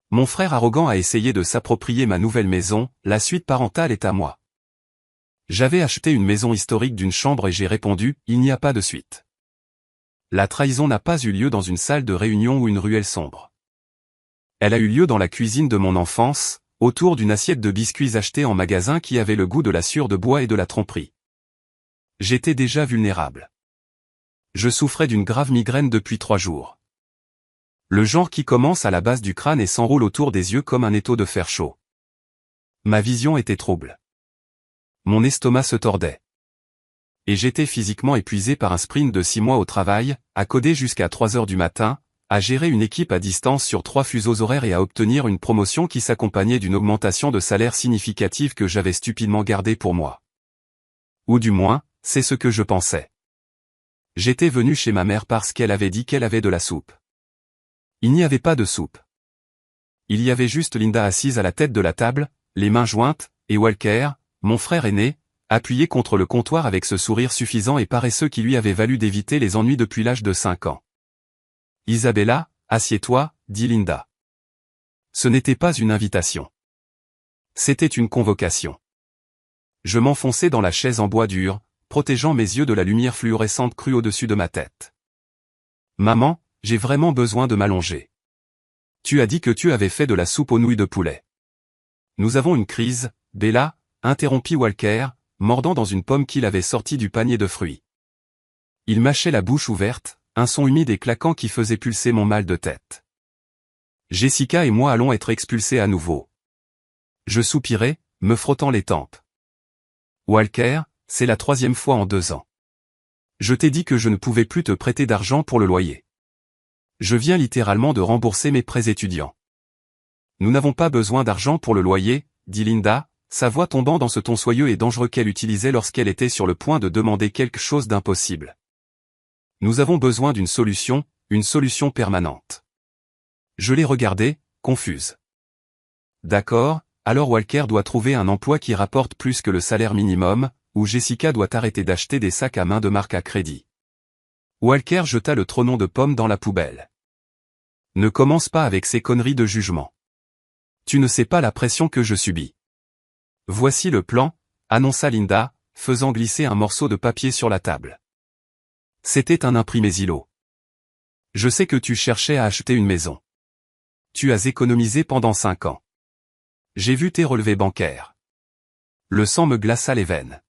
Mon frère arrogant a essayé de s'approprier ma nouvelle maison, la suite parentale est à moi. J'avais acheté une maison historique d'une chambre et j'ai répondu, il n'y a pas de suite. La trahison n'a pas eu lieu dans une salle de réunion ou une ruelle sombre. Elle a eu lieu dans la cuisine de mon enfance, autour d'une assiette de biscuits achetés en magasin qui avait le goût de la sueur de bois et de la tromperie. J'étais déjà vulnérable. Je souffrais d'une grave migraine depuis 3 jours. Le genre qui commence à la base du crâne et s'enroule autour des yeux comme un étau de fer chaud. Ma vision était trouble. Mon estomac se tordait. Et j'étais physiquement épuisé par un sprint de 6 mois au travail, à coder jusqu'à 3 heures du matin, à gérer une équipe à distance sur 3 fuseaux horaires et à obtenir une promotion qui s'accompagnait d'une augmentation de salaire significative que j'avais stupidement gardée pour moi. Ou du moins, c'est ce que je pensais. J'étais venu chez ma mère parce qu'elle avait dit qu'elle avait de la soupe. Il n'y avait pas de soupe. Il y avait juste Linda assise à la tête de la table, les mains jointes, et Walker, mon frère aîné, appuyé contre le comptoir avec ce sourire suffisant et paresseux qui lui avait valu d'éviter les ennuis depuis l'âge de 5 ans. « Isabella, assieds-toi » dit Linda. Ce n'était pas une invitation. C'était une convocation. Je m'enfonçais dans la chaise en bois dur, protégeant mes yeux de la lumière fluorescente crue au-dessus de ma tête. « Maman, j'ai vraiment besoin de m'allonger. Tu as dit que tu avais fait de la soupe aux nouilles de poulet. » « Nous avons une crise, Bella, » interrompit Walker, mordant dans une pomme qu'il avait sortie du panier de fruits. Il mâchait la bouche ouverte, un son humide et claquant qui faisait pulser mon mal de tête. Jessica et moi allons être expulsés à nouveau. Je soupirai, me frottant les tempes. Walker, c'est la 3e fois en 2 ans. Je t'ai dit que je ne pouvais plus te prêter d'argent pour le loyer. Je viens littéralement de rembourser mes prêts étudiants. Nous n'avons pas besoin d'argent pour le loyer, dit Linda, sa voix tombant dans ce ton soyeux et dangereux qu'elle utilisait lorsqu'elle était sur le point de demander quelque chose d'impossible. Nous avons besoin d'une solution, une solution permanente. Je l'ai regardée, confuse. D'accord, alors Walker doit trouver un emploi qui rapporte plus que le salaire minimum, ou Jessica doit arrêter d'acheter des sacs à main de marque à crédit. Walker jeta le trognon de pomme dans la poubelle. Ne commence pas avec ces conneries de jugement. Tu ne sais pas la pression que je subis. Voici le plan, annonça Linda, faisant glisser un morceau de papier sur la table. C'était un imprimé Zillow. Je sais que tu cherchais à acheter une maison. Tu as économisé pendant 5 ans. J'ai vu tes relevés bancaires. Le sang me glaça les veines.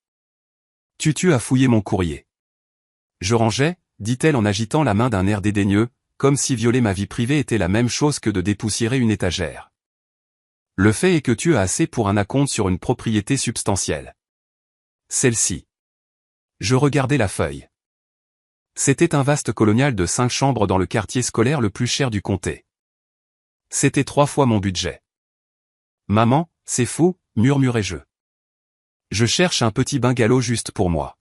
Tu as fouillé mon courrier. Je rangeais, dit-elle en agitant la main d'un air dédaigneux, comme si violer ma vie privée était la même chose que de dépoussiérer une étagère. Le fait est que tu as assez pour un acompte sur une propriété substantielle. Celle-ci. Je regardais la feuille. C'était un vaste colonial de 5 chambres dans le quartier scolaire le plus cher du comté. C'était 3 fois mon budget. Maman, c'est fou, murmurai-je. Je cherche un petit bungalow juste pour moi.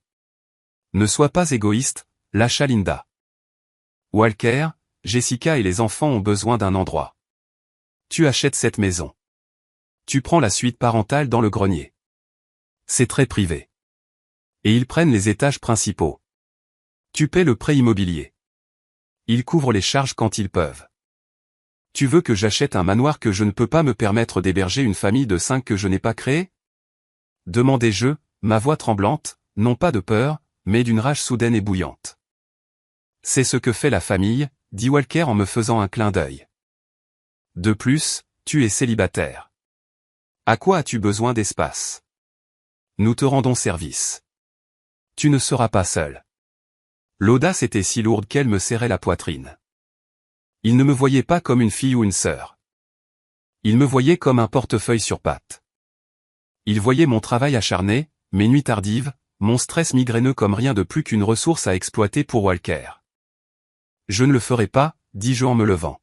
Ne sois pas égoïste, lâcha Linda. Walker, Jessica et les enfants ont besoin d'un endroit. Tu achètes cette maison. Tu prends la suite parentale dans le grenier. C'est très privé. Et ils prennent les étages principaux. Tu paies le prêt immobilier. Ils couvrent les charges quand ils peuvent. Tu veux que j'achète un manoir que je ne peux pas me permettre d'héberger une famille de 5 que je n'ai pas créée? Demandai-je, ma voix tremblante, non pas de peur, mais d'une rage soudaine et bouillante. C'est ce que fait la famille, dit Walker en me faisant un clin d'œil. De plus, tu es célibataire. À quoi as-tu besoin d'espace? Nous te rendons service. Tu ne seras pas seul. L'audace était si lourde qu'elle me serrait la poitrine. Il ne me voyait pas comme une fille ou une sœur. Il me voyait comme un portefeuille sur pattes. Il voyait mon travail acharné, mes nuits tardives, mon stress migraineux comme rien de plus qu'une ressource à exploiter pour Walker. Je ne le ferai pas, dis-je en me levant.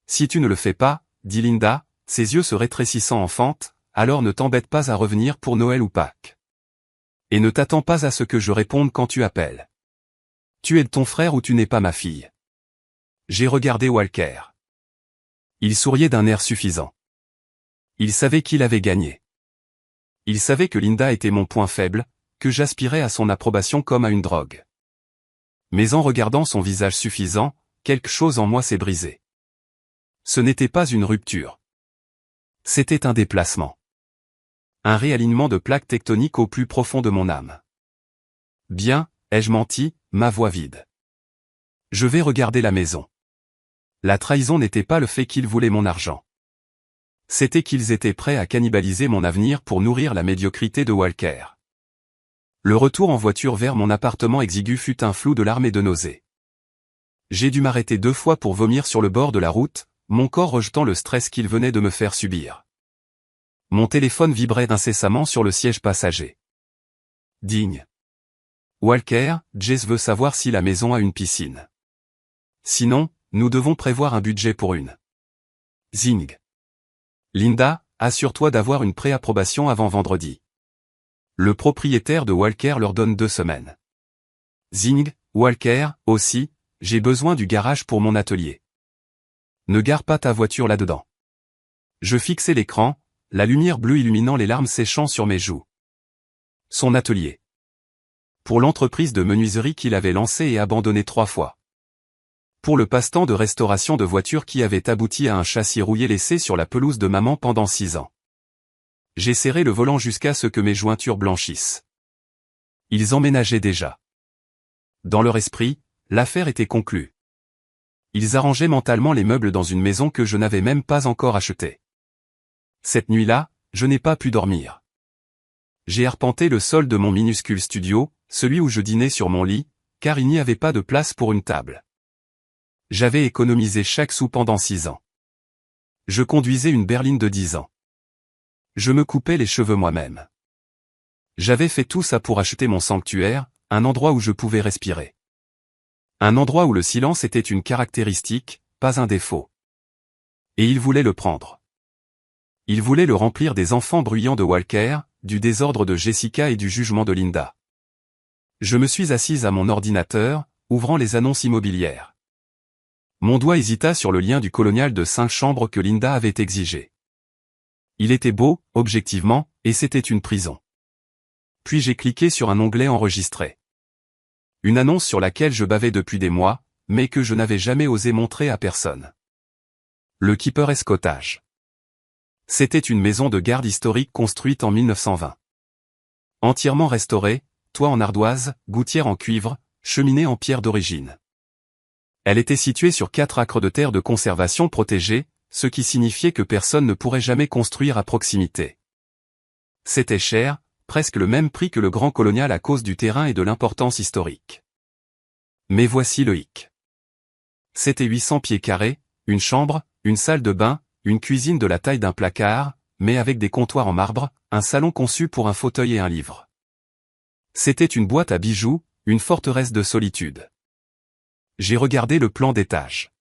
Si tu ne le fais pas, dit Linda, ses yeux se rétrécissant en fente, alors ne t'embête pas à revenir pour Noël ou Pâques. Et ne t'attends pas à ce que je réponde quand tu appelles. Tu es de ton frère ou tu n'es pas ma fille. J'ai regardé Walker. Il souriait d'un air suffisant. Il savait qu'il avait gagné. Il savait que Linda était mon point faible, que j'aspirais à son approbation comme à une drogue. Mais en regardant son visage suffisant, quelque chose en moi s'est brisé. Ce n'était pas une rupture. C'était un déplacement. Un réalignement de plaques tectoniques au plus profond de mon âme. Bien, ai-je menti, ma voix vide. Je vais regarder la maison. La trahison n'était pas le fait qu'ils voulaient mon argent. C'était qu'ils étaient prêts à cannibaliser mon avenir pour nourrir la médiocrité de Walker. Le retour en voiture vers mon appartement exigu fut un flou de larmes et de nausées. J'ai dû m'arrêter 2 fois pour vomir sur le bord de la route, mon corps rejetant le stress qu'il venait de me faire subir. Mon téléphone vibrait incessamment sur le siège passager. Digne. Walker, Jess veut savoir si la maison a une piscine. Sinon, nous devons prévoir un budget pour une. Zing. Linda, assure-toi d'avoir une préapprobation avant vendredi. Le propriétaire de Walker leur donne 2 semaines. Zing, Walker, aussi, j'ai besoin du garage pour mon atelier. Ne gare pas ta voiture là-dedans. Je fixai l'écran, la lumière bleue illuminant les larmes séchant sur mes joues. Son atelier. Pour l'entreprise de menuiserie qu'il avait lancée et abandonnée 3 fois. Pour le passe-temps de restauration de voitures qui avait abouti à un châssis rouillé laissé sur la pelouse de maman pendant 6 ans. J'ai serré le volant jusqu'à ce que mes jointures blanchissent. Ils emménageaient déjà. Dans leur esprit, l'affaire était conclue. Ils arrangeaient mentalement les meubles dans une maison que je n'avais même pas encore achetée. Cette nuit-là, je n'ai pas pu dormir. J'ai arpenté le sol de mon minuscule studio, celui où je dînais sur mon lit, car il n'y avait pas de place pour une table. J'avais économisé chaque sou pendant 6 ans. Je conduisais une berline de 10 ans. Je me coupais les cheveux moi-même. J'avais fait tout ça pour acheter mon sanctuaire, un endroit où je pouvais respirer. Un endroit où le silence était une caractéristique, pas un défaut. Et il voulait le prendre. Il voulait le remplir des enfants bruyants de Walker, du désordre de Jessica et du jugement de Linda. Je me suis assise à mon ordinateur, ouvrant les annonces immobilières. Mon doigt hésita sur le lien du colonial de 5 chambres que Linda avait exigé. Il était beau, objectivement, et c'était une prison. Puis j'ai cliqué sur un onglet enregistré. Une annonce sur laquelle je bavais depuis des mois, mais que je n'avais jamais osé montrer à personne. Le Keeper Escotage. C'était une maison de garde historique construite en 1920. Entièrement restaurée, toit en ardoise, gouttière en cuivre, cheminée en pierre d'origine. Elle était située sur 4 acres de terre de conservation protégée, ce qui signifiait que personne ne pourrait jamais construire à proximité. C'était cher, presque le même prix que le Grand Colonial à cause du terrain et de l'importance historique. Mais voici le hic. C'était 800 pieds carrés, une chambre, une salle de bain, une cuisine de la taille d'un placard, mais avec des comptoirs en marbre, un salon conçu pour un fauteuil et un livre. C'était une boîte à bijoux, une forteresse de solitude. J'ai regardé le plan d'étage.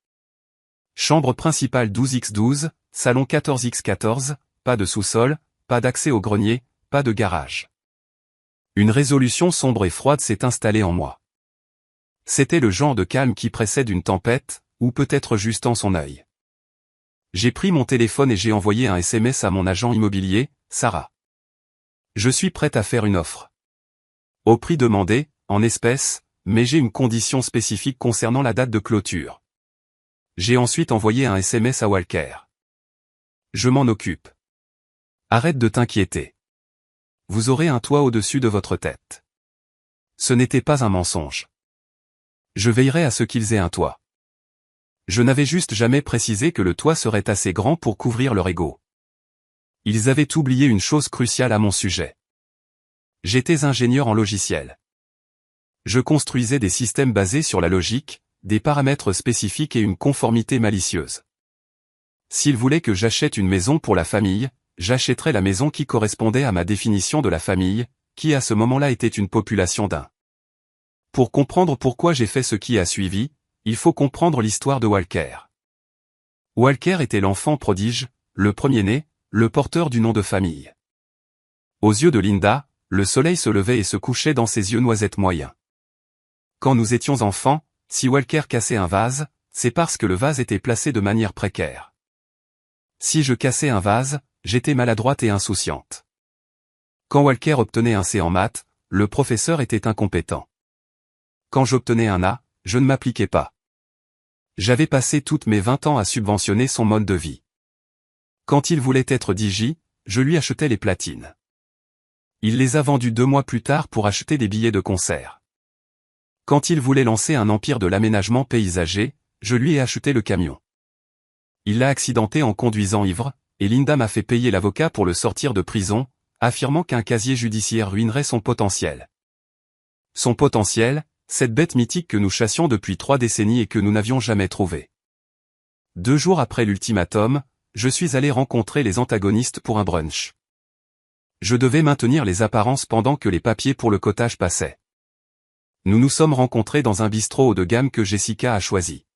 Chambre principale 12x12, salon 14x14, pas de sous-sol, pas d'accès au grenier, pas de garage. Une résolution sombre et froide s'est installée en moi. C'était le genre de calme qui précède une tempête, ou peut-être juste en son œil. J'ai pris mon téléphone et j'ai envoyé un SMS à mon agent immobilier, Sarah. Je suis prête à faire une offre. Au prix demandé, en espèces, mais j'ai une condition spécifique concernant la date de clôture. J'ai ensuite envoyé un SMS à Walker. Je m'en occupe. Arrête de t'inquiéter. Vous aurez un toit au-dessus de votre tête. Ce n'était pas un mensonge. Je veillerai à ce qu'ils aient un toit. Je n'avais juste jamais précisé que le toit serait assez grand pour couvrir leur ego. Ils avaient oublié une chose cruciale à mon sujet. J'étais ingénieur en logiciel. Je construisais des systèmes basés sur la logique, des paramètres spécifiques et une conformité malicieuse. S'ils voulaient que j'achète une maison pour la famille, j'achèterais la maison qui correspondait à ma définition de la famille, qui à ce moment-là était une population d'1. Pour comprendre pourquoi j'ai fait ce qui a suivi, il faut comprendre l'histoire de Walker. Walker était l'enfant prodige, le premier-né, le porteur du nom de famille. Aux yeux de Linda, le soleil se levait et se couchait dans ses yeux noisettes moyens. Quand nous étions enfants, si Walker cassait un vase, c'est parce que le vase était placé de manière précaire. Si je cassais un vase, j'étais maladroite et insouciante. Quand Walker obtenait un C en maths, le professeur était incompétent. Quand j'obtenais un A, je ne m'appliquais pas. J'avais passé toutes mes 20 ans à subventionner son mode de vie. Quand il voulait être DJ, je lui achetais les platines. Il les a vendus 2 mois plus tard pour acheter des billets de concert. Quand il voulait lancer un empire de l'aménagement paysager, je lui ai acheté le camion. Il l'a accidenté en conduisant ivre, et Linda m'a fait payer l'avocat pour le sortir de prison, affirmant qu'un casier judiciaire ruinerait son potentiel. Son potentiel, cette bête mythique que nous chassions depuis 3 décennies et que nous n'avions jamais trouvée. 2 jours après l'ultimatum, je suis allé rencontrer les antagonistes pour un brunch. Je devais maintenir les apparences pendant que les papiers pour le cotage passaient. Nous nous sommes rencontrés dans un bistrot haut de gamme que Jessica a choisi.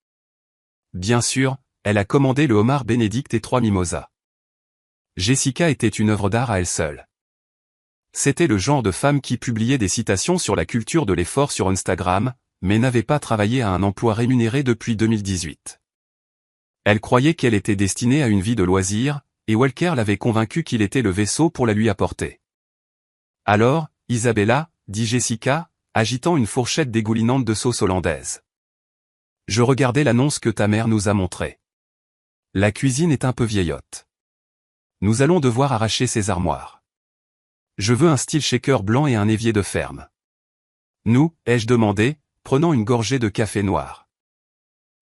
Bien sûr, elle a commandé le homard bénédicte et 3 mimosas. Jessica était une œuvre d'art à elle seule. C'était le genre de femme qui publiait des citations sur la culture de l'effort sur Instagram, mais n'avait pas travaillé à un emploi rémunéré depuis 2018. Elle croyait qu'elle était destinée à une vie de loisirs, et Walker l'avait convaincue qu'il était le vaisseau pour la lui apporter. Alors, Isabella, dit Jessica, agitant une fourchette dégoulinante de sauce hollandaise. Je regardais l'annonce que ta mère nous a montrée. La cuisine est un peu vieillotte. Nous allons devoir arracher ces armoires. Je veux un style shaker blanc et un évier de ferme. Nous, ai-je demandé, prenant une gorgée de café noir.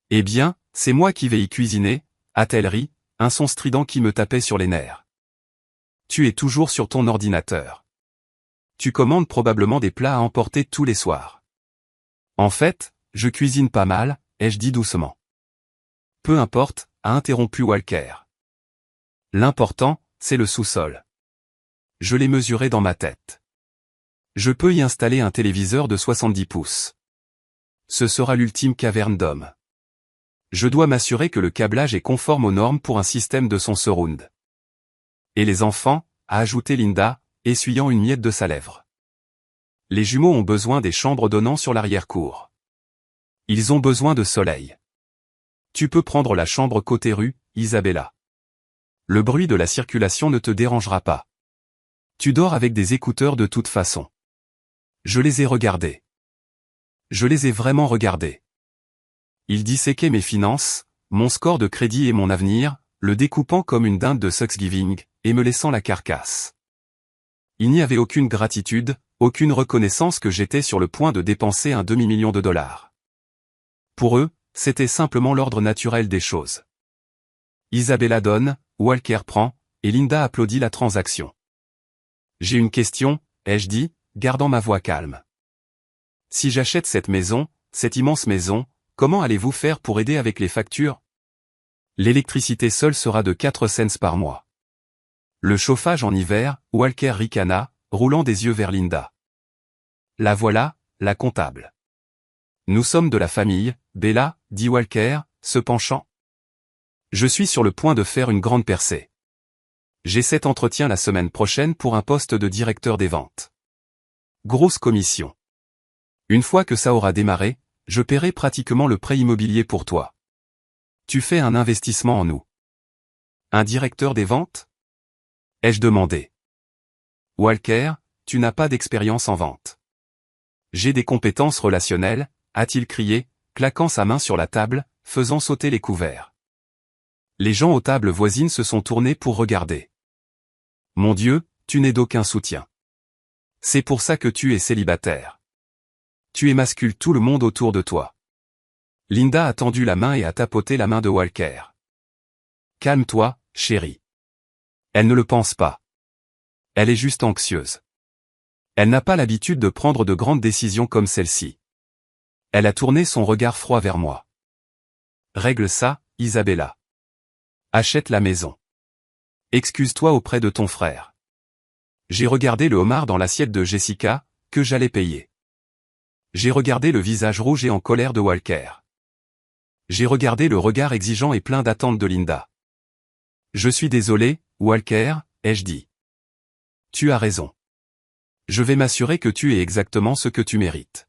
Eh bien, c'est moi qui vais y cuisiner, a-t-elle ri, un son strident qui me tapait sur les nerfs. Tu es toujours sur ton ordinateur. Tu commandes probablement des plats à emporter tous les soirs. En fait, je cuisine pas mal, ai-je dit doucement. Peu importe, a interrompu Walker. L'important, c'est le sous-sol. Je l'ai mesuré dans ma tête. Je peux y installer un téléviseur de 70 pouces. Ce sera l'ultime caverne d'homme. Je dois m'assurer que le câblage est conforme aux normes pour un système de son surround. Et les enfants, a ajouté Linda, essuyant une miette de sa lèvre. Les jumeaux ont besoin des chambres donnant sur l'arrière-cour. Ils ont besoin de soleil. Tu peux prendre la chambre côté rue, Isabella. Le bruit de la circulation ne te dérangera pas. Tu dors avec des écouteurs de toute façon. Je les ai regardés. Je les ai vraiment regardés. Ils disséquaient mes finances, mon score de crédit et mon avenir, le découpant comme une dinde de Thanksgiving, et me laissant la carcasse. Il n'y avait aucune gratitude, aucune reconnaissance que j'étais sur le point de dépenser un demi-million de dollars. Pour eux, c'était simplement l'ordre naturel des choses. Isabella donne, Walker prend, et Linda applaudit la transaction. J'ai une question, ai-je dit, gardant ma voix calme. Si j'achète cette maison, cette immense maison, comment allez-vous faire pour aider avec les factures? L'électricité seule sera de 4 cents par mois. Le chauffage en hiver, Walker ricana, roulant des yeux vers Linda. La voilà, la comptable. Nous sommes de la famille, Bella, dit Walker, se penchant. Je suis sur le point de faire une grande percée. J'ai 7 entretiens la semaine prochaine pour un poste de directeur des ventes. Grosse commission. Une fois que ça aura démarré, je paierai pratiquement le prêt immobilier pour toi. Tu fais un investissement en nous. Un directeur des ventes? Ai-je demandé. Walker, tu n'as pas d'expérience en vente. J'ai des compétences relationnelles, a-t-il crié, claquant sa main sur la table, faisant sauter les couverts. Les gens aux tables voisines se sont tournés pour regarder. Mon Dieu, tu n'es d'aucun soutien. C'est pour ça que tu es célibataire. Tu émascules tout le monde autour de toi. Linda a tendu la main et a tapoté la main de Walker. Calme-toi, chérie. Elle ne le pense pas. Elle est juste anxieuse. Elle n'a pas l'habitude de prendre de grandes décisions comme celle-ci. Elle a tourné son regard froid vers moi. Règle ça, Isabella. Achète la maison. Excuse-toi auprès de ton frère. J'ai regardé le homard dans l'assiette de Jessica, que j'allais payer. J'ai regardé le visage rouge et en colère de Walker. J'ai regardé le regard exigeant et plein d'attente de Linda. Je suis désolé, Walker, ai-je dit. Tu as raison. Je vais m'assurer que tu aies exactement ce que tu mérites.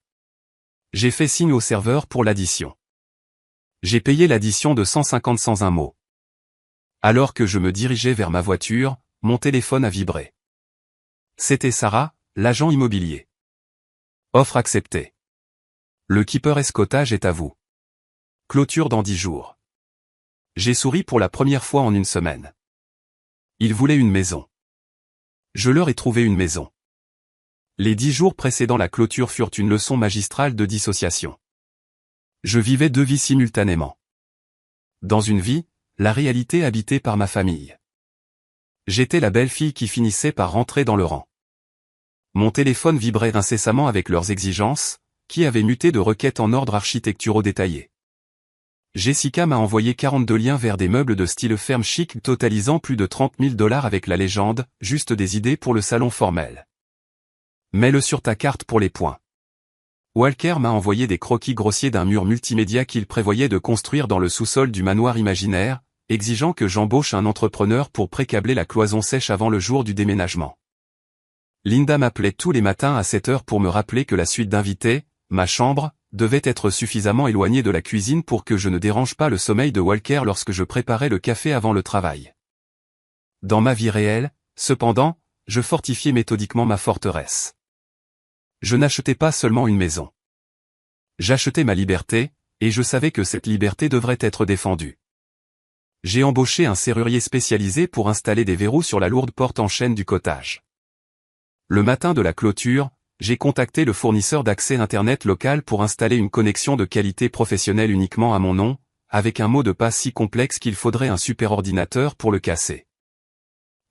J'ai fait signe au serveur pour l'addition. J'ai payé l'addition de 150 sans un mot. Alors que je me dirigeais vers ma voiture, mon téléphone a vibré. C'était Sarah, l'agent immobilier. Offre acceptée. Le Keeper Escotage est à vous. Clôture dans 10 jours. J'ai souri pour la première fois en une semaine. Ils voulaient une maison. Je leur ai trouvé une maison. Les 10 jours précédant la clôture furent une leçon magistrale de dissociation. Je vivais 2 vies simultanément. Dans une vie, la réalité habitée par ma famille. J'étais la belle-fille qui finissait par rentrer dans le rang. Mon téléphone vibrait incessamment avec leurs exigences, qui avaient muté de requêtes en ordre architecturaux détaillés. Jessica m'a envoyé 42 liens vers des meubles de style ferme chic totalisant plus de 30 000 $ avec la légende, juste des idées pour le salon formel. Mets-le sur ta carte pour les points. Walker m'a envoyé des croquis grossiers d'un mur multimédia qu'il prévoyait de construire dans le sous-sol du manoir imaginaire, exigeant que j'embauche un entrepreneur pour précabler la cloison sèche avant le jour du déménagement. Linda m'appelait tous les matins à 7 heures pour me rappeler que la suite d'invités, ma chambre, devait être suffisamment éloignée de la cuisine pour que je ne dérange pas le sommeil de Walker lorsque je préparais le café avant le travail. Dans ma vie réelle, cependant, je fortifiais méthodiquement ma forteresse. Je n'achetais pas seulement une maison. J'achetais ma liberté, et je savais que cette liberté devrait être défendue. J'ai embauché un serrurier spécialisé pour installer des verrous sur la lourde porte en chêne du cottage. Le matin de la clôture, j'ai contacté le fournisseur d'accès Internet local pour installer une connexion de qualité professionnelle uniquement à mon nom, avec un mot de passe si complexe qu'il faudrait un superordinateur pour le casser.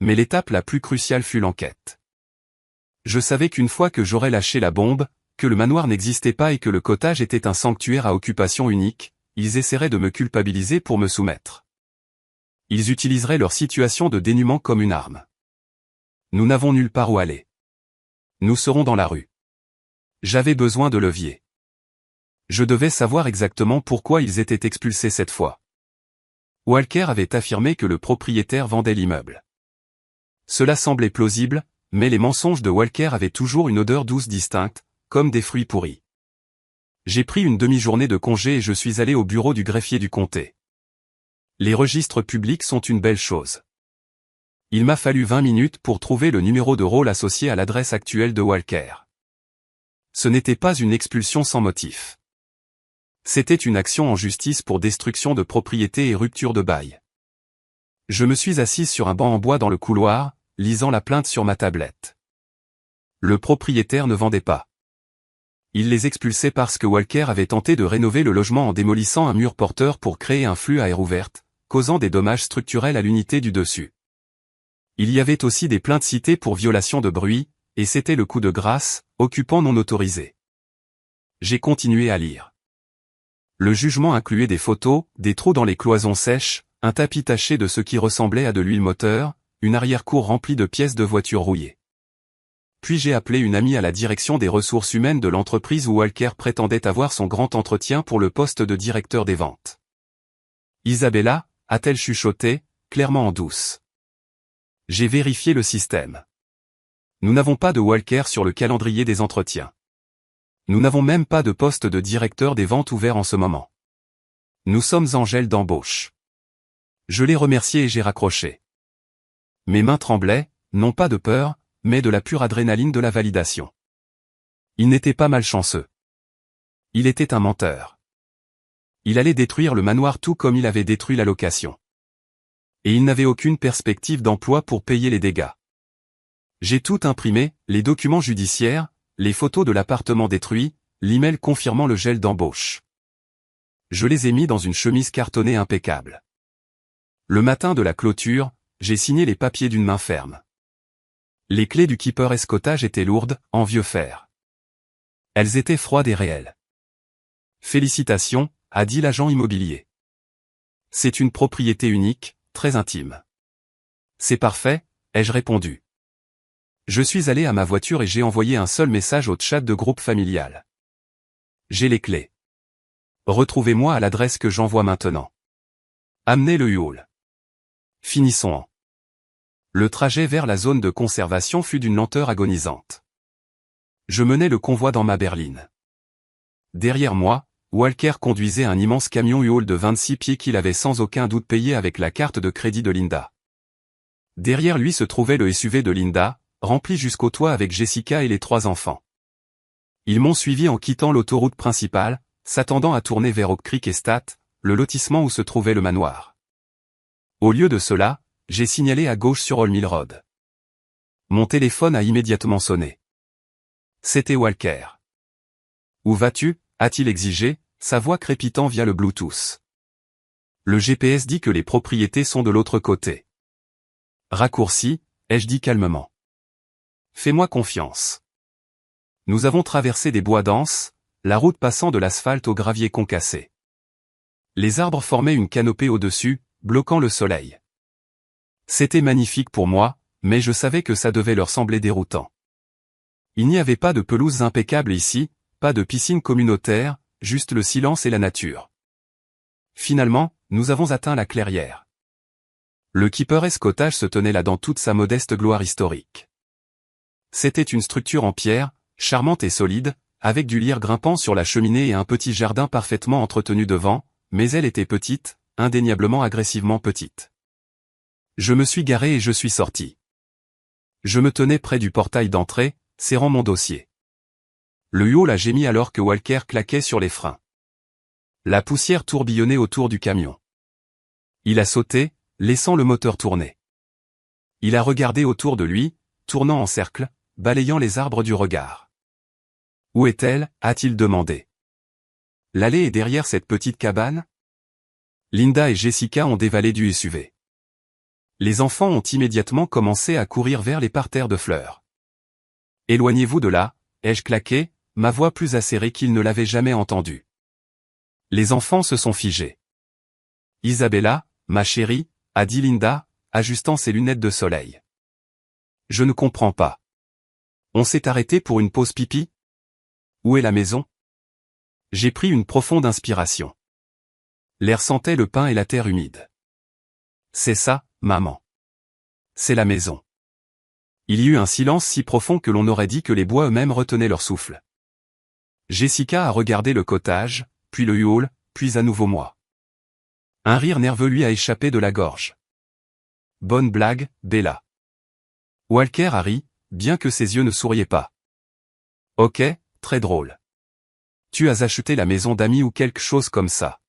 Mais l'étape la plus cruciale fut l'enquête. Je savais qu'une fois que j'aurais lâché la bombe, que le manoir n'existait pas et que le cottage était un sanctuaire à occupation unique, ils essaieraient de me culpabiliser pour me soumettre. Ils utiliseraient leur situation de dénuement comme une arme. Nous n'avons nulle part où aller. Nous serons dans la rue. J'avais besoin de levier. Je devais savoir exactement pourquoi ils étaient expulsés cette fois. Walker avait affirmé que le propriétaire vendait l'immeuble. Cela semblait plausible, mais les mensonges de Walker avaient toujours une odeur douce distincte, comme des fruits pourris. J'ai pris une demi-journée de congé et je suis allé au bureau du greffier du comté. Les registres publics sont une belle chose. Il m'a fallu 20 minutes pour trouver le numéro de rôle associé à l'adresse actuelle de Walker. Ce n'était pas une expulsion sans motif. C'était une action en justice pour destruction de propriété et rupture de bail. Je me suis assise sur un banc en bois dans le couloir, lisant la plainte sur ma tablette. Le propriétaire ne vendait pas. Il les expulsait parce que Walker avait tenté de rénover le logement en démolissant un mur porteur pour créer un flux à air ouvert, causant des dommages structurels à l'unité du dessus. Il y avait aussi des plaintes citées pour violation de bruit, et c'était le coup de grâce, occupant non autorisé. J'ai continué à lire. Le jugement incluait des photos, des trous dans les cloisons sèches, un tapis taché de ce qui ressemblait à de l'huile moteur, une arrière-cour remplie de pièces de voitures rouillées. Puis j'ai appelé une amie à la direction des ressources humaines de l'entreprise où Walker prétendait avoir son grand entretien pour le poste de directeur des ventes. Isabella, a-t-elle chuchoté, clairement en douce. J'ai vérifié le système. Nous n'avons pas de Walker sur le calendrier des entretiens. Nous n'avons même pas de poste de directeur des ventes ouvert en ce moment. Nous sommes en gel d'embauche. Je l'ai remercié et j'ai raccroché. Mes mains tremblaient, non pas de peur, mais de la pure adrénaline de la validation. Il n'était pas malchanceux. Il était un menteur. Il allait détruire le manoir tout comme il avait détruit la location. Et il n'avait aucune perspective d'emploi pour payer les dégâts. J'ai tout imprimé, les documents judiciaires, les photos de l'appartement détruit, l'email confirmant le gel d'embauche. Je les ai mis dans une chemise cartonnée impeccable. Le matin de la clôture, j'ai signé les papiers d'une main ferme. Les clés du Keeper Escotage étaient lourdes, en vieux fer. Elles étaient froides et réelles. Félicitations, a dit l'agent immobilier. C'est une propriété unique, très intime. C'est parfait, ai-je répondu. Je suis allé à ma voiture et j'ai envoyé un seul message au chat de groupe familial. J'ai les clés. Retrouvez-moi à l'adresse que j'envoie maintenant. Amenez le Huol. Finissons-en. Le trajet vers la zone de conservation fut d'une lenteur agonisante. Je menais le convoi dans ma berline. Derrière moi, Walker conduisait un immense camion Huol de 26 pieds qu'il avait sans aucun doute payé avec la carte de crédit de Linda. Derrière lui se trouvait le SUV de Linda, rempli jusqu'au toit avec Jessica et les 3 enfants. Ils m'ont suivi en quittant l'autoroute principale, s'attendant à tourner vers Oak Creek et Stat, le lotissement où se trouvait le manoir. Au lieu de cela, j'ai signalé à gauche sur Old Mill Road. Mon téléphone a immédiatement sonné. C'était Walker. « Où vas-tu » a-t-il exigé, sa voix crépitant via le Bluetooth. Le GPS dit que les propriétés sont de l'autre côté. Raccourci, ai-je dit calmement. Fais-moi confiance. Nous avons traversé des bois denses, la route passant de l'asphalte au gravier concassé. Les arbres formaient une canopée au-dessus, bloquant le soleil. C'était magnifique pour moi, mais je savais que ça devait leur sembler déroutant. Il n'y avait pas de pelouse impeccable ici, pas de piscine communautaire, juste le silence et la nature. Finalement, nous avons atteint la clairière. Le Keeper's Cottage se tenait là dans toute sa modeste gloire historique. C'était une structure en pierre, charmante et solide, avec du lierre grimpant sur la cheminée et un petit jardin parfaitement entretenu devant, mais elle était petite, indéniablement agressivement petite. Je me suis garé et je suis sorti. Je me tenais près du portail d'entrée, serrant mon dossier. Le U-Haul a gémi alors que Walker claquait sur les freins. La poussière tourbillonnait autour du camion. Il a sauté, laissant le moteur tourner. Il a regardé autour de lui, tournant en cercle, balayant les arbres du regard. « Où est-elle » a-t-il demandé. « L'allée est derrière cette petite cabane ?» Linda et Jessica ont dévalé du SUV. Les enfants ont immédiatement commencé à courir vers les parterres de fleurs. « Éloignez-vous de là » ai-je claqué, ma voix plus acérée qu'ils ne l'avaient jamais entendue. Les enfants se sont figés. « Isabella, ma chérie » a dit Linda, ajustant ses lunettes de soleil. « Je ne comprends pas. On s'est arrêté pour une pause pipi ? Où est la maison ?» J'ai pris une profonde inspiration. L'air sentait le pin et la terre humide. « C'est ça, maman. C'est la maison. » Il y eut un silence si profond que l'on aurait dit que les bois eux-mêmes retenaient leur souffle. Jessica a regardé le cottage, puis le U-Haul, puis à nouveau moi. Un rire nerveux lui a échappé de la gorge. « Bonne blague, Bella. » Walker a ri, bien que ses yeux ne souriaient pas. « Ok, très drôle. Tu as acheté la maison d'amis ou quelque chose comme ça.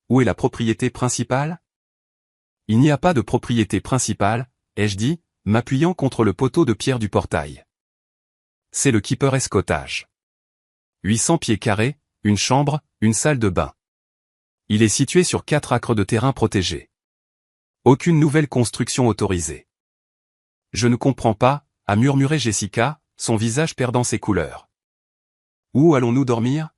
Où est la propriété principale ?» Il n'y a pas de propriété principale, ai-je dit, m'appuyant contre le poteau de pierre du portail. C'est le Keeper's Cottage. 800 pieds carrés, une chambre, une salle de bain. Il est situé sur 4 acres de terrain protégé. Aucune nouvelle construction autorisée. Je ne comprends pas, a murmuré Jessica, son visage perdant ses couleurs. Où allons-nous dormir ?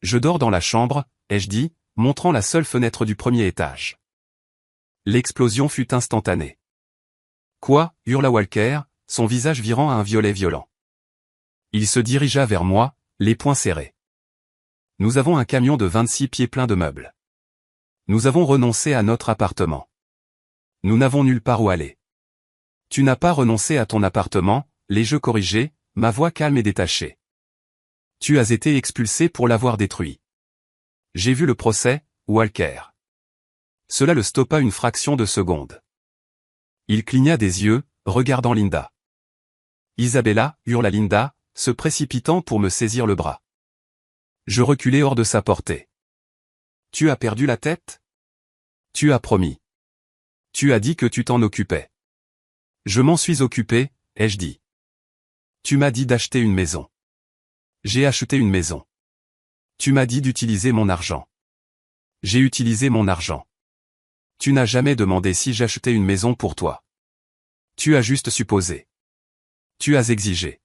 Je dors dans la chambre, ai-je dit, montrant la seule fenêtre du premier étage. L'explosion fut instantanée. Quoi ? Hurla Walker, son visage virant à un violet violent. Il se dirigea vers moi, les poings serrés. Nous avons un camion de 26 pieds plein de meubles. Nous avons renoncé à notre appartement. Nous n'avons nulle part où aller. Tu n'as pas renoncé à ton appartement, l'ai-je corrigé, ma voix calme et détachée. Tu as été expulsé pour l'avoir détruit. J'ai vu le procès, Walker. Cela le stoppa une fraction de seconde. Il cligna des yeux, regardant Linda. Isabella, hurla Linda, se précipitant pour me saisir le bras. Je reculai hors de sa portée. Tu as perdu la tête ? Tu as promis. Tu as dit que tu t'en occupais. Je m'en suis occupé, ai-je dit. Tu m'as dit d'acheter une maison. J'ai acheté une maison. Tu m'as dit d'utiliser mon argent. J'ai utilisé mon argent. Tu n'as jamais demandé si j'achetais une maison pour toi. Tu as juste supposé. Tu as exigé.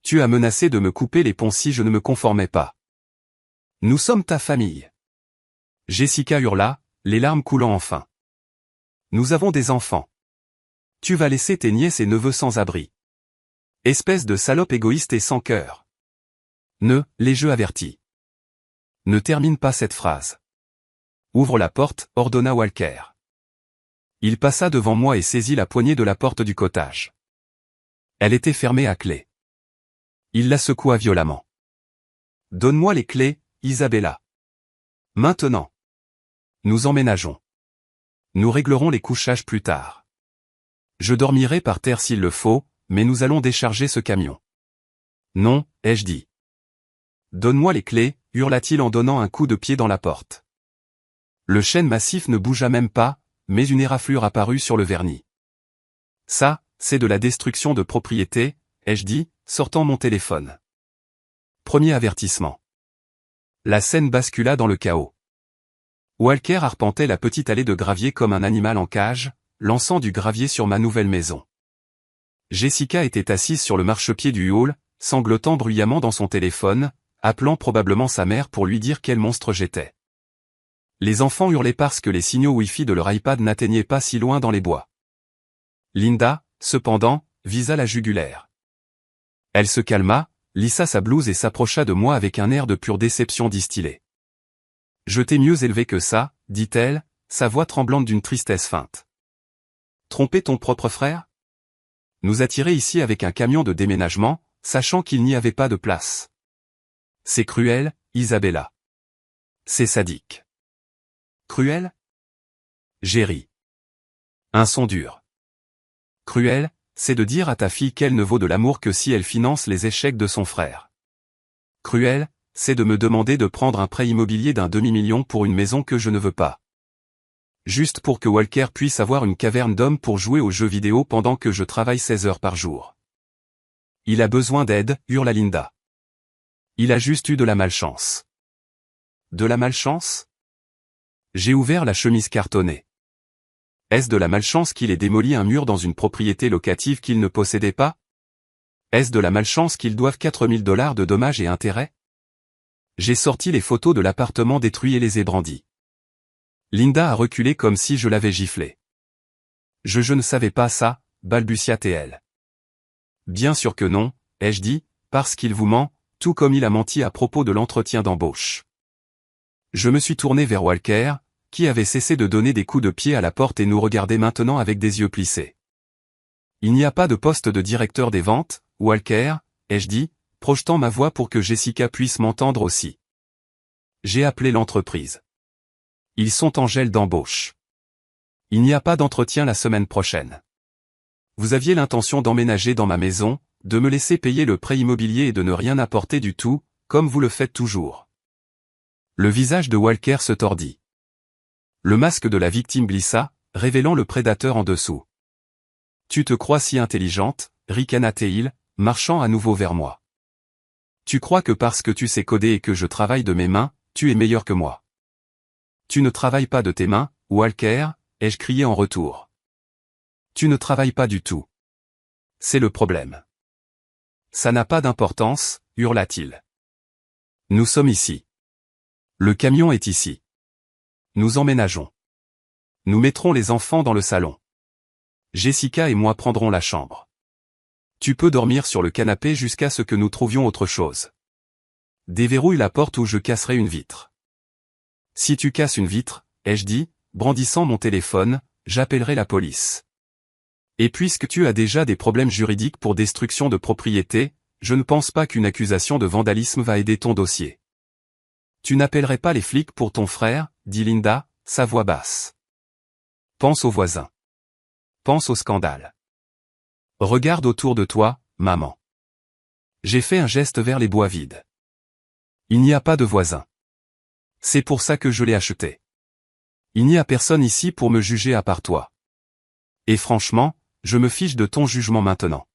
Tu as menacé de me couper les ponts si je ne me conformais pas. Nous sommes ta famille. Jessica hurla, les larmes coulant enfin. Nous avons des enfants. Tu vas laisser tes nièces et neveux sans abri. Espèce de salope égoïste et sans cœur. Les-je avertis. Ne termine pas cette phrase. Ouvre la porte, ordonna Walker. Il passa devant moi et saisit la poignée de la porte du cottage. Elle était fermée à clé. Il la secoua violemment. Donne-moi les clés, Isabella. Maintenant. Nous emménageons. Nous réglerons les couchages plus tard. Je dormirai par terre s'il le faut, mais nous allons décharger ce camion. Non, ai-je dit. Donne-moi les clés, hurla-t-il en donnant un coup de pied dans la porte. Le chêne massif ne bougea même pas, mais une éraflure apparut sur le vernis. Ça, c'est de la destruction de propriété, ai-je dit, sortant mon téléphone. Premier avertissement. La scène bascula dans le chaos. Walker arpentait la petite allée de gravier comme un animal en cage, lançant du gravier sur ma nouvelle maison. Jessica était assise sur le marchepied du hall, sanglotant bruyamment dans son téléphone, appelant probablement sa mère pour lui dire quel monstre j'étais. Les enfants hurlaient parce que les signaux Wi-Fi de leur iPad n'atteignaient pas si loin dans les bois. Linda, cependant, visa la jugulaire. Elle se calma, lissa sa blouse et s'approcha de moi avec un air de pure déception distillée. « Je t'ai mieux élevé que ça, dit-elle, sa voix tremblante d'une tristesse feinte. Tromper ton propre frère ? Nous attirer ici avec un camion de déménagement, sachant qu'il n'y avait pas de place. C'est cruel, Isabella. C'est sadique. Cruel ? J'ai ri. Un son dur. Cruel, c'est de dire à ta fille qu'elle ne vaut de l'amour que si elle finance les échecs de son frère. Cruel, c'est de me demander de prendre un prêt immobilier d'un demi-million pour une maison que je ne veux pas. Juste pour que Walker puisse avoir une caverne d'hommes pour jouer aux jeux vidéo pendant que je travaille 16 heures par jour. Il a besoin d'aide, hurla Linda. Il a juste eu de la malchance. De la malchance ? J'ai ouvert la chemise cartonnée. Est-ce de la malchance qu'il ait démoli un mur dans une propriété locative qu'il ne possédait pas ? Est-ce de la malchance qu'il doive $4 000 de dommages et intérêts ? J'ai sorti les photos de l'appartement détruit et les ai brandies. Linda a reculé comme si je l'avais giflé. Je ne savais pas ça, balbutia-t-elle. Bien sûr que non, ai-je dit, parce qu'il vous ment, tout comme il a menti à propos de l'entretien d'embauche. Je me suis tourné vers Walker, qui avait cessé de donner des coups de pied à la porte et nous regardait maintenant avec des yeux plissés. Il n'y a pas de poste de directeur des ventes, Walker, ai-je dit, projetant ma voix pour que Jessica puisse m'entendre aussi. J'ai appelé l'entreprise. Ils sont en gel d'embauche. Il n'y a pas d'entretien la semaine prochaine. Vous aviez l'intention d'emménager dans ma maison, de me laisser payer le prêt immobilier et de ne rien apporter du tout, comme vous le faites toujours. Le visage de Walker se tordit. Le masque de la victime glissa, révélant le prédateur en dessous. Tu te crois si intelligente, ricana-t-il, marchant à nouveau vers moi. Tu crois que parce que tu sais coder et que je travaille de mes mains, tu es meilleur que moi. Tu ne travailles pas de tes mains, Walker, ai-je crié en retour. Tu ne travailles pas du tout. C'est le problème. Ça n'a pas d'importance, hurla-t-il. Nous sommes ici. Le camion est ici. Nous emménageons. Nous mettrons les enfants dans le salon. Jessica et moi prendrons la chambre. Tu peux dormir sur le canapé jusqu'à ce que nous trouvions autre chose. Déverrouille la porte ou je casserai une vitre. Si tu casses une vitre, ai-je dit, brandissant mon téléphone, j'appellerai la police. Et puisque tu as déjà des problèmes juridiques pour destruction de propriété, je ne pense pas qu'une accusation de vandalisme va aider ton dossier. Tu n'appellerais pas les flics pour ton frère, dit Linda, sa voix basse. Pense aux voisins. Pense au scandale. Regarde autour de toi, maman. J'ai fait un geste vers les bois vides. Il n'y a pas de voisins. C'est pour ça que je l'ai acheté. Il n'y a personne ici pour me juger à part toi. Et franchement, je me fiche de ton jugement maintenant.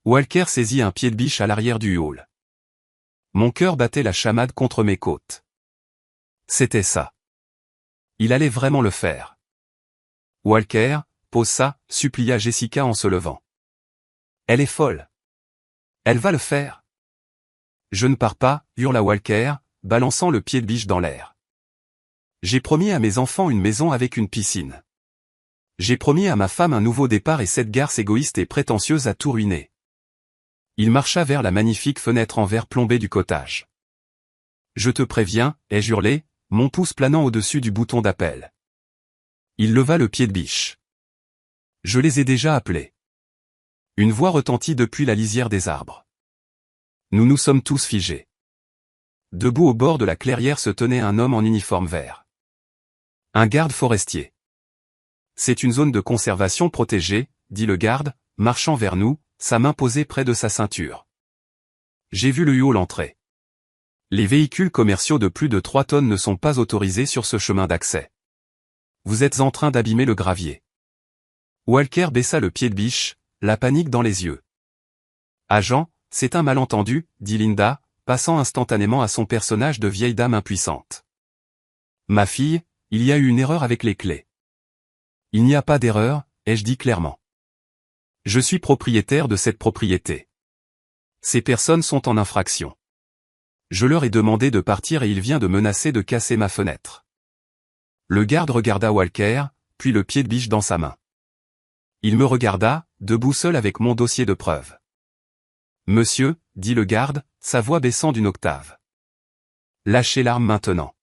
Walker saisit un pied de biche à l'arrière du hall. Mon cœur battait la chamade contre mes côtes. C'était ça. Il allait vraiment le faire. Walker, pose ça, supplia Jessica en se levant. Elle est folle. Elle va le faire. Je ne pars pas, hurla Walker, balançant le pied de biche dans l'air. J'ai promis à mes enfants une maison avec une piscine. J'ai promis à ma femme un nouveau départ et cette garce égoïste et prétentieuse a tout ruiné. Il marcha vers la magnifique fenêtre en verre plombé du cottage. Je te préviens, ai-je hurlé, mon pouce planant au-dessus du bouton d'appel. Il leva le pied de biche. Je les ai déjà appelés. Une voix retentit depuis la lisière des arbres. Nous nous sommes tous figés. Debout au bord de la clairière se tenait un homme en uniforme vert. Un garde forestier. C'est une zone de conservation protégée, dit le garde, marchant vers nous, sa main posée près de sa ceinture. J'ai vu le hall entrer. Les véhicules commerciaux de plus de 3 tonnes ne sont pas autorisés sur ce chemin d'accès. Vous êtes en train d'abîmer le gravier. Walker baissa le pied de biche, la panique dans les yeux. Agent, c'est un malentendu, dit Linda, passant instantanément à son personnage de vieille dame impuissante. Ma fille, il y a eu une erreur avec les clés. Il n'y a pas d'erreur, ai-je dit clairement. Je suis propriétaire de cette propriété. Ces personnes sont en infraction. Je leur ai demandé de partir et il vient de menacer de casser ma fenêtre. Le garde regarda Walker, puis le pied de biche dans sa main. Il me regarda, debout seul avec mon dossier de preuves. Monsieur, dit le garde, sa voix baissant d'une octave. Lâchez l'arme maintenant.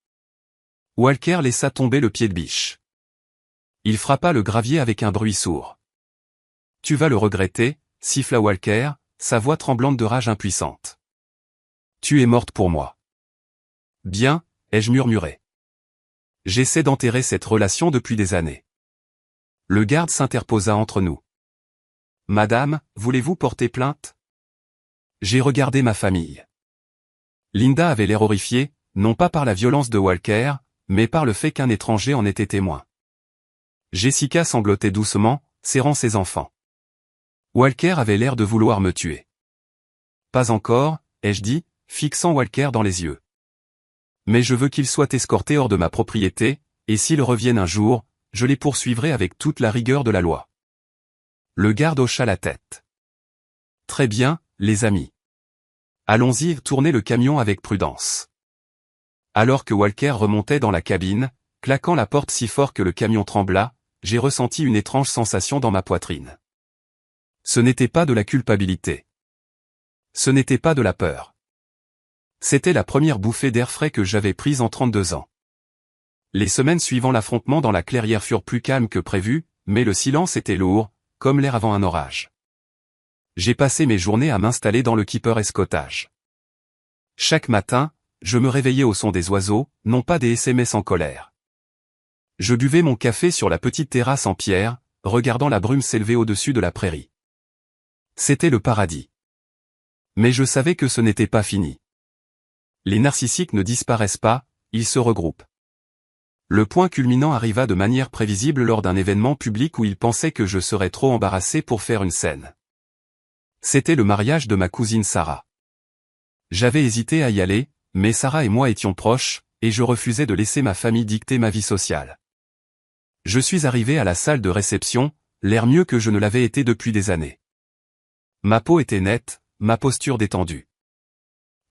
Walker laissa tomber le pied de biche. Il frappa le gravier avec un bruit sourd. Tu vas le regretter, siffla Walker, sa voix tremblante de rage impuissante. Tu es morte pour moi. Bien, ai-je murmuré. J'essaie d'enterrer cette relation depuis des années. Le garde s'interposa entre nous. Madame, voulez-vous porter plainte? J'ai regardé ma famille. Linda avait l'air horrifiée, non pas par la violence de Walker, mais par le fait qu'un étranger en était témoin. Jessica sanglotait doucement, serrant ses enfants. Walker avait l'air de vouloir me tuer. Pas encore, ai-je dit, fixant Walker dans les yeux. Mais je veux qu'il soit escorté hors de ma propriété, et s'ils reviennent un jour, je les poursuivrai avec toute la rigueur de la loi. Le garde hocha la tête. Très bien, les amis. Allons-y, tournez le camion avec prudence. Alors que Walker remontait dans la cabine, claquant la porte si fort que le camion trembla, j'ai ressenti une étrange sensation dans ma poitrine. Ce n'était pas de la culpabilité. Ce n'était pas de la peur. C'était la première bouffée d'air frais que j'avais prise en 32 ans. Les semaines suivant l'affrontement dans la clairière furent plus calmes que prévu, mais le silence était lourd, comme l'air avant un orage. J'ai passé mes journées à m'installer dans le keeper escotage. Chaque matin, je me réveillais au son des oiseaux, non pas des SMS en colère. Je buvais mon café sur la petite terrasse en pierre, regardant la brume s'élever au-dessus de la prairie. C'était le paradis. Mais je savais que ce n'était pas fini. Les narcissiques ne disparaissent pas, ils se regroupent. Le point culminant arriva de manière prévisible lors d'un événement public où ils pensaient que je serais trop embarrassé pour faire une scène. C'était le mariage de ma cousine Sarah. J'avais hésité à y aller, mais Sarah et moi étions proches, et je refusais de laisser ma famille dicter ma vie sociale. Je suis arrivé à la salle de réception, l'air mieux que je ne l'avais été depuis des années. Ma peau était nette, ma posture détendue.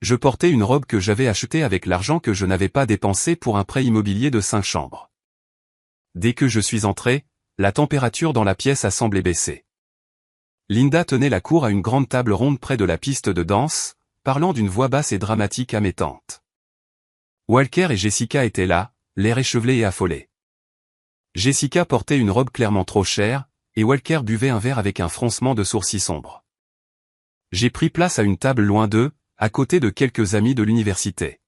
Je portais une robe que j'avais achetée avec l'argent que je n'avais pas dépensé pour un prêt immobilier de 5 chambres. Dès que je suis entré, la température dans la pièce a semblé baisser. Linda tenait la cour à une grande table ronde près de la piste de danse, parlant d'une voix basse et dramatique à mes tantes. Walker et Jessica étaient là, l'air échevelé et affolé. Jessica portait une robe clairement trop chère, et Walker buvait un verre avec un froncement de sourcils sombres. J'ai pris place à une table loin d'eux, à côté de quelques amis de l'université.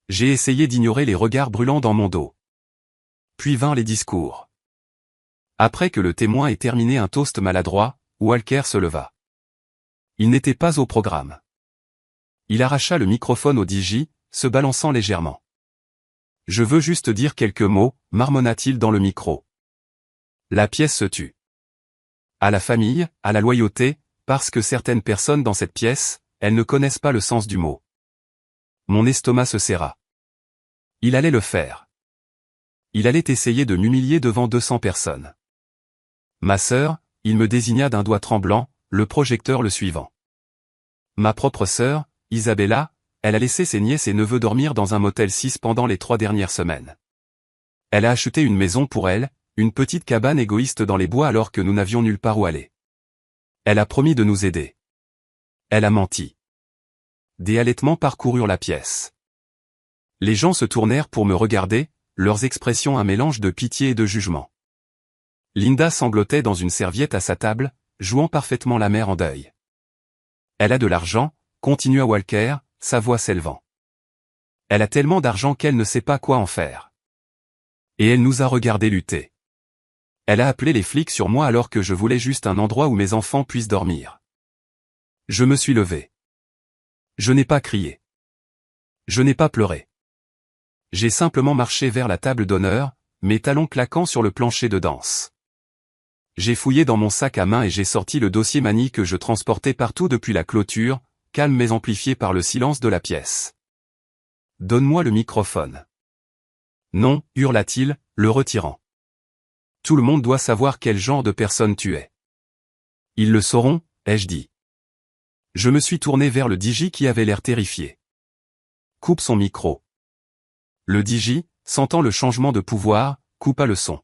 J'ai essayé d'ignorer les regards brûlants dans mon dos. Puis vinrent les discours. Après que le témoin ait terminé un toast maladroit, Walker se leva. Il n'était pas au programme. Il arracha le microphone au DJ, se balançant légèrement. « Je veux juste dire quelques mots », marmonna-t-il dans le micro. La pièce se tut. À la famille, à la loyauté, parce que certaines personnes dans cette pièce, elles ne connaissent pas le sens du mot. Mon estomac se serra. Il allait le faire. Il allait essayer de m'humilier devant 200 personnes. Ma sœur, il me désigna d'un doigt tremblant, le projecteur le suivant. Ma propre sœur, Isabella, elle a laissé ses nièces et neveux dormir dans un motel 6 pendant les 3 dernières semaines. Elle a acheté une maison pour elle, une petite cabane égoïste dans les bois alors que nous n'avions nulle part où aller. Elle a promis de nous aider. Elle a menti. Des halètements parcoururent la pièce. Les gens se tournèrent pour me regarder, leurs expressions un mélange de pitié et de jugement. Linda sanglotait dans une serviette à sa table, jouant parfaitement la mère en deuil. Elle a de l'argent, continua Walker, sa voix s'élevant. Elle a tellement d'argent qu'elle ne sait pas quoi en faire. Et elle nous a regardé lutter. Elle a appelé les flics sur moi alors que je voulais juste un endroit où mes enfants puissent dormir. Je me suis levé. Je n'ai pas crié. Je n'ai pas pleuré. J'ai simplement marché vers la table d'honneur, mes talons claquant sur le plancher de danse. J'ai fouillé dans mon sac à main et j'ai sorti le dossier Mani que je transportais partout depuis la clôture, calme mais amplifié par le silence de la pièce. Donne-moi le microphone. Non, hurla-t-il, le retirant. Tout le monde doit savoir quel genre de personne tu es. Ils le sauront, ai-je dit. Je me suis tourné vers le DJ qui avait l'air terrifié. Coupe son micro. Le DJ, sentant le changement de pouvoir, coupa le son.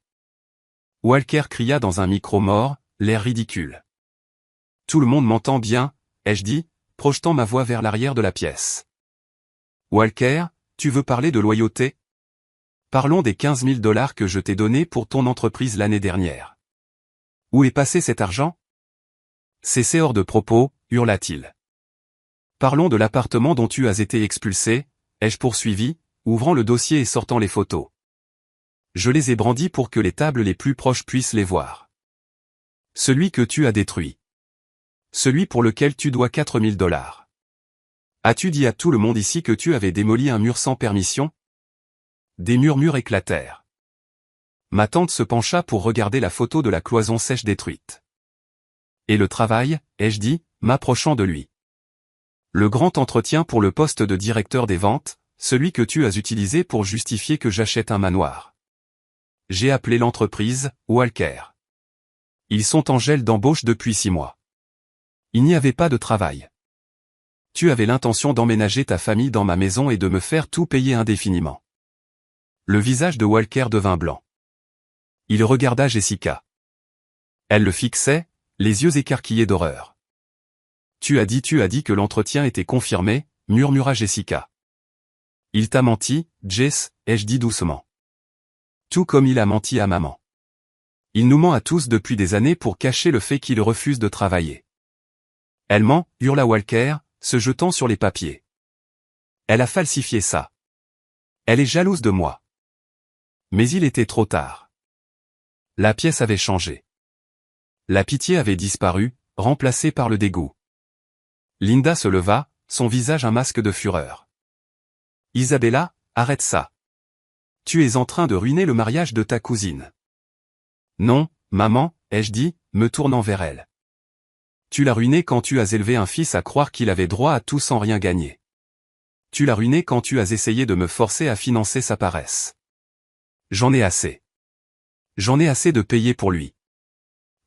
Walker cria dans un micro mort, l'air ridicule. Tout le monde m'entend bien, ai-je dit, projetant ma voix vers l'arrière de la pièce. Walker, tu veux parler de loyauté? Parlons des 15 000 $ que je t'ai donnés pour ton entreprise l'année dernière. Où est passé cet argent? C'est hors de propos, hurla-t-il. Parlons de l'appartement dont tu as été expulsé, ai-je poursuivi, ouvrant le dossier et sortant les photos. Je les ai brandis pour que les tables les plus proches puissent les voir. Celui que tu as détruit. Celui pour lequel tu dois 4 000 $. As-tu dit à tout le monde ici que tu avais démoli un mur sans permission? Des murmures éclatèrent. Ma tante se pencha pour regarder la photo de la cloison sèche détruite. Et le travail, ai-je dit, m'approchant de lui. Le grand entretien pour le poste de directeur des ventes, celui que tu as utilisé pour justifier que j'achète un manoir. J'ai appelé l'entreprise, Walker. Ils sont en gel d'embauche depuis 6 mois. Il n'y avait pas de travail. Tu avais l'intention d'emménager ta famille dans ma maison et de me faire tout payer indéfiniment. Le visage de Walker devint blanc. Il regarda Jessica. Elle le fixait, les yeux écarquillés d'horreur. Tu as dit que l'entretien était confirmé, murmura Jessica. Il t'a menti, Jess, ai-je dit doucement. Tout comme il a menti à maman. Il nous ment à tous depuis des années pour cacher le fait qu'il refuse de travailler. Elle ment, hurla Walker, se jetant sur les papiers. Elle a falsifié ça. Elle est jalouse de moi. Mais il était trop tard. La pièce avait changé. La pitié avait disparu, remplacée par le dégoût. Linda se leva, son visage un masque de fureur. Isabella, arrête ça. Tu es en train de ruiner le mariage de ta cousine. Non, maman, ai-je dit, me tournant vers elle. Tu l'as ruiné quand tu as élevé un fils à croire qu'il avait droit à tout sans rien gagner. Tu l'as ruiné quand tu as essayé de me forcer à financer sa paresse. J'en ai assez. J'en ai assez de payer pour lui.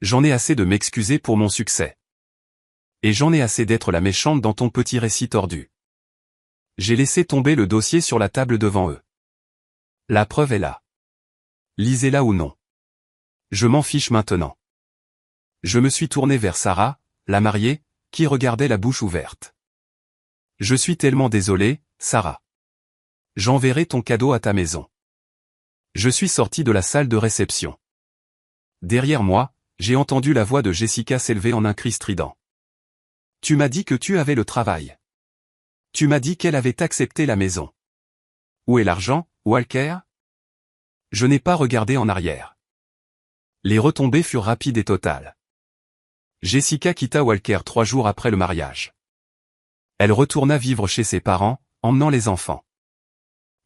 J'en ai assez de m'excuser pour mon succès. Et j'en ai assez d'être la méchante dans ton petit récit tordu. J'ai laissé tomber le dossier sur la table devant eux. La preuve est là. Lisez-la ou non. Je m'en fiche maintenant. Je me suis tourné vers Sarah, la mariée, qui regardait la bouche ouverte. Je suis tellement désolé, Sarah. J'enverrai ton cadeau à ta maison. Je suis sorti de la salle de réception. Derrière moi, j'ai entendu la voix de Jessica s'élever en un cri strident. Tu m'as dit que tu avais le travail. Tu m'as dit qu'elle avait accepté la maison. Où est l'argent, Walker? Je n'ai pas regardé en arrière. Les retombées furent rapides et totales. Jessica quitta Walker 3 jours après le mariage. Elle retourna vivre chez ses parents, emmenant les enfants.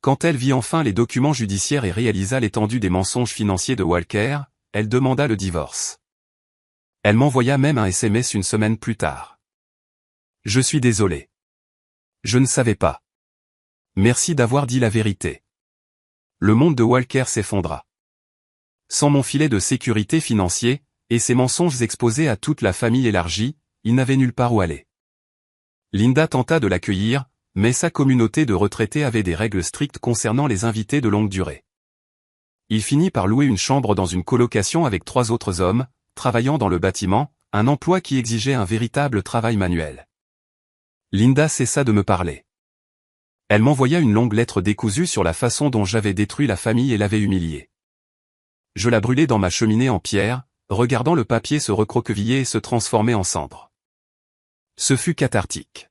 Quand elle vit enfin les documents judiciaires et réalisa l'étendue des mensonges financiers de Walker, elle demanda le divorce. Elle m'envoya même un SMS une semaine plus tard. Je suis désolé. Je ne savais pas. Merci d'avoir dit la vérité. Le monde de Walker s'effondra. Sans mon filet de sécurité financier, et ses mensonges exposés à toute la famille élargie, il n'avait nulle part où aller. Linda tenta de l'accueillir, mais sa communauté de retraités avait des règles strictes concernant les invités de longue durée. Il finit par louer une chambre dans une colocation avec 3 autres hommes, travaillant dans le bâtiment, un emploi qui exigeait un véritable travail manuel. Linda cessa de me parler. Elle m'envoya une longue lettre décousue sur la façon dont j'avais détruit la famille et l'avais humiliée. Je la brûlai dans ma cheminée en pierre, regardant le papier se recroqueviller et se transformer en cendres. Ce fut cathartique.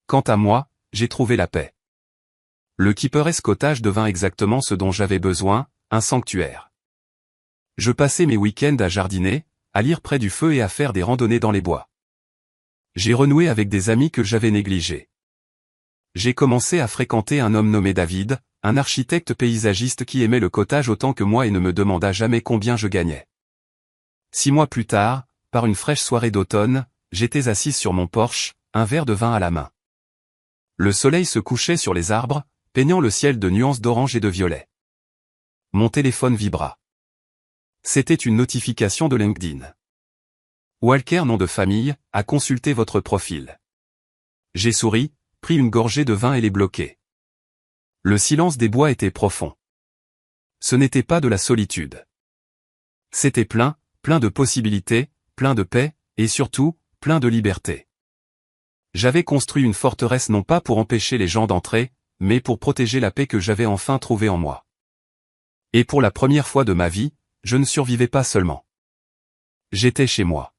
Quant à moi, j'ai trouvé la paix. Le Keeper Cottage devint exactement ce dont j'avais besoin, un sanctuaire. Je passais mes week-ends à jardiner, à lire près du feu et à faire des randonnées dans les bois. J'ai renoué avec des amis que j'avais négligés. j'ai commencé à fréquenter un homme nommé David, un architecte paysagiste qui aimait le cottage autant que moi et ne me demanda jamais combien je gagnais. 6 mois plus tard, par une fraîche soirée d'automne, j'étais assise sur mon porche, un verre de vin à la main. Le soleil se couchait sur les arbres, peignant le ciel de nuances d'orange et de violet. Mon téléphone vibra. C'était une notification de LinkedIn. Walker, nom de famille, a consulté votre profil. J'ai souri, pris une gorgée de vin et l'ai bloqué. Le silence des bois était profond. Ce n'était pas de la solitude. C'était plein de possibilités, plein de paix, et surtout, plein de liberté. J'avais construit une forteresse non pas pour empêcher les gens d'entrer, mais pour protéger la paix que j'avais enfin trouvée en moi. Et pour la première fois de ma vie, je ne survivais pas seulement. J'étais chez moi.